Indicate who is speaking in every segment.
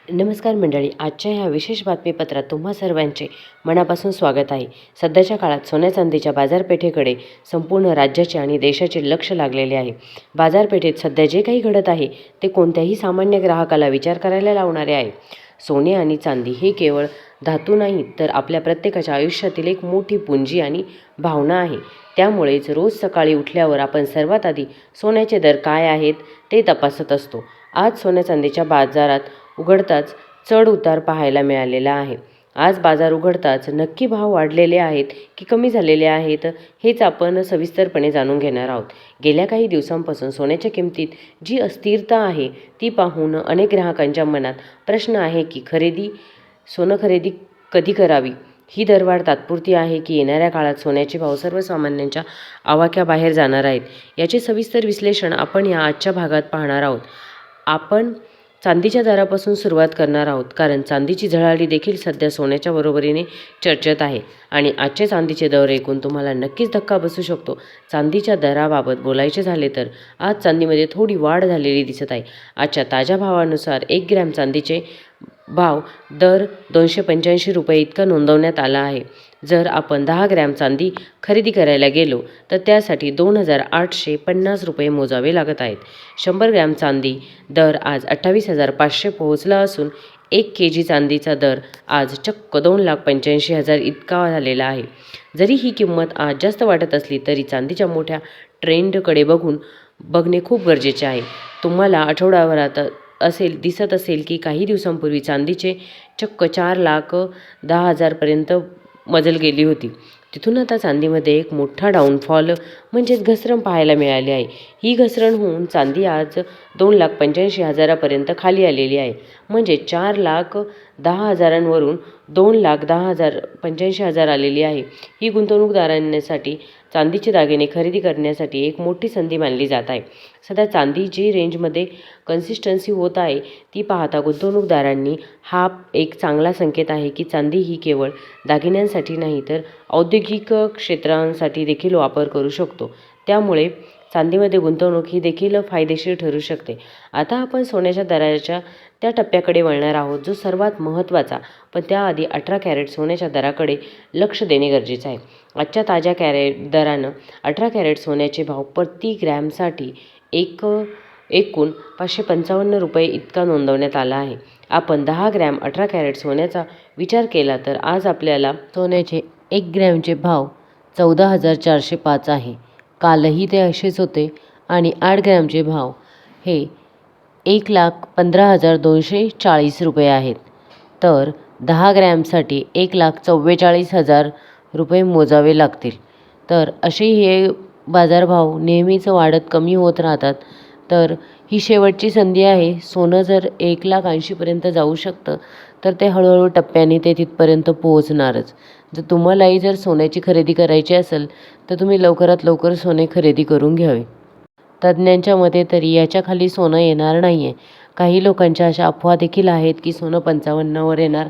Speaker 1: नमस्कार मंडळी, आजच्या ह्या विशेष बातमीपत्रात तुम्हा सर्वांचे मनापासून स्वागत आहे. सध्याच्या काळात सोन्या चांदीच्या बाजारपेठेकडे संपूर्ण राज्याचे आणि देशाचे लक्ष लागलेले आहे. बाजारपेठेत सध्या जे काही घडत आहे ते कोणत्याही सामान्य ग्राहकाला विचार करायला लावणारे आहे. सोने आणि चांदी हे केवळ धातू नाही, तर आपल्या प्रत्येकाच्या आयुष्यातील एक मोठी पुंजी आणि भावना आहे. त्यामुळेच रोज सकाळी उठल्यावर आपण सर्वात आधी सोन्याचे दर काय आहेत ते तपासत असतो. आज सोन्या चांदीच्या बाजारात उघडताच चढ उतार पाहायला मिळालेला आहे. आज बाजार उघडताच नक्की भाव वाढलेले आहेत की कमी झालेले आहेत, हेच आपण सविस्तरपणे जाणून घेणार आहोत. गेल्या काही दिवसांपासून सोन्याच्या किमतीत जी अस्थिरता आहे ती पाहून अनेक ग्राहकांच्या मनात प्रश्न आहे की सोनं खरेदी कधी करावी. ही दरवाढ तात्पुरती आहे की येणाऱ्या काळात सोन्याचे भाव सर्वसामान्यांच्या आवाक्याबाहेर जाणार आहेत, याचे सविस्तर विश्लेषण आपण या आजच्या भागात पाहणार आहोत. आपण चांदीच्या दरापासून सुरुवात करणार आहोत, कारण चांदीची झळाळी देखील सध्या सोन्याच्या बरोबरीने चर्चेत आहे आणि आजचे चांदीचे दर ऐकून तुम्हाला नक्कीच धक्का बसू शकतो. चांदीच्या दराबाबत बोलायचे झाले तर आज चांदीमध्ये थोडी वाढ झालेली दिसत आहे. आजच्या ताज्या भावानुसार 1 ग्रॅम चांदीचे भाव दर 285 रुपये इतका नोंदवण्यात आला आहे. जर आपण 10 ग्रॅम चांदी खरेदी करायला गेलो तर त्यासाठी 2,850 रुपये मोजावे लागत आहेत. 100 ग्रॅम चांदी दर आज 28,500 पोहोचला असून 1 केजी चांदीचा दर आज चक्क 2,85,000 इतका झालेला आहे. जरी ही किंमत आज जास्त वाटत असली तरी चांदीच्या मोठ्या ट्रेंडकडे बघणे खूप गरजेचे आहे. तुम्हाला आठवड्याभरात दिसत असेल की काही दिवसांपूर्वी चांदीचे चक्क 4,10,000 पर्यंत मजल गेली होती. तिथून आता चांदीमध्ये एक मोठा डाऊनफॉल म्हणजेच घसरण पाहायला मिळाली आहे. ही घसरण होऊन चांदी आज 2,85,000 पर्यंत खाली आलेली आहे. म्हणजे 4,10,000 वरून 2,85,000 आलेली आहे. ही गुंतवणूकदारांसाठी चांदीचे दागिने खरेदी करण्यासाठी एक मोठी संधी मानली जात आहे. सध्या चांदी जी रेंजमध्ये कन्सिस्टन्सी होत आहे ती पाहता गुंतवणूकदारांनी हा एक चांगला संकेत आहे की चांदी ही केवळ दागिन्यांसाठी नाही तर औद्योगिक क्षेत्रांसाठी देखील वापर करू शकतो. त्यामुळे चांदीमध्ये गुंतवणूक ही देखील फायदेशीर ठरू शकते. आता आपण सोन्याच्या दराच्या त्या टप्प्याकडे वळणार आहोत जो सर्वात महत्त्वाचा, पण त्याआधी 18 कॅरेट सोन्याच्या दराकडे लक्ष देणे गरजेचे आहे. आजच्या ताज्या दरानं 18 कॅरेट सोन्याचे भाव प्रति ग्रॅमसाठी एकूण 555 रुपये इतका नोंदवण्यात आला आहे. आपण 10 ग्रॅम 18 कॅरेट सोन्याचा विचार केला तर आज आपल्याला सोन्याचे 1 ग्रॅमचे भाव 14,405 आहे. कालही ते असेच होते आणि 8 ग्रॅमचे भाव हे 1,15,240 रुपये आहेत. तर 10 ग्रॅमसाठी 1,44,000 रुपये मोजावे लागतील. तर असे हे बाजारभाव नेहमीच वाढत कमी होत राहतात. तर ही शेवटची संधी आहे. सोनं जर 1,80,000 पर्यंत जाऊ शकतं तर ते हळूहळू टप्प्याने ते तिथपर्यंत पोहोचणारच. जर तुम्हालाही जर सोन्याची खरेदी करायची असेल तर तुम्ही लवकरात लवकर सोने खरेदी करून घ्यावे. तज्ज्ञांच्या मते तरी याच्या खाली सोनं येणार नाही आहे. काही लोकांच्या अशा अफवा देखील आहेत की सोनं 55वर येणार,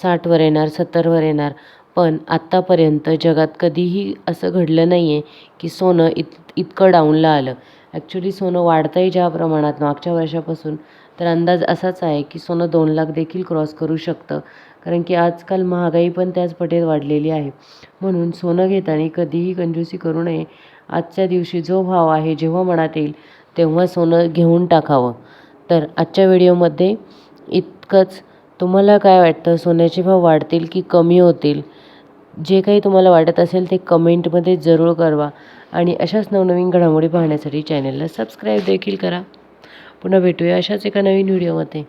Speaker 1: 60वर येणार, 70वर येणार. पण आत्तापर्यंत जगात कधीही असं घडलं नाही आहे की सोनं इतकं डाऊनला आलं. ॲक्च्युली सोनं वाढतंही ज्या प्रमाणात मागच्या वर्षापासून, तर अंदाज असाच आहे की सोनं 2 लाख देखील क्रॉस करू शकतं. कारण की आजकाल महागाई पण त्याच पटीत वाढलेली आहे. म्हणून सोनं घेताना कधीही कंजूसी करू नये. आजच्या दिवशी जो भाव आहे जेव्हा मनात येईल तेव्हा सोनं घेऊन टाकावं. तर आजच्या व्हिडिओमध्ये इतकंच. तुम्हाला काय वाटतं, सोन्याचे भाव वाढतील की कमी होतील? जे काही तुम्हाला वाटत असेल ते कमेंटमध्ये जरूर कळवा आणि अशाच नवनवीन घडामोडी पाहण्यासाठी चॅनलला सबस्क्राईब देखील करा. पुन्हा भेटूया अशाच एका नवीन व्हिडिओमध्ये.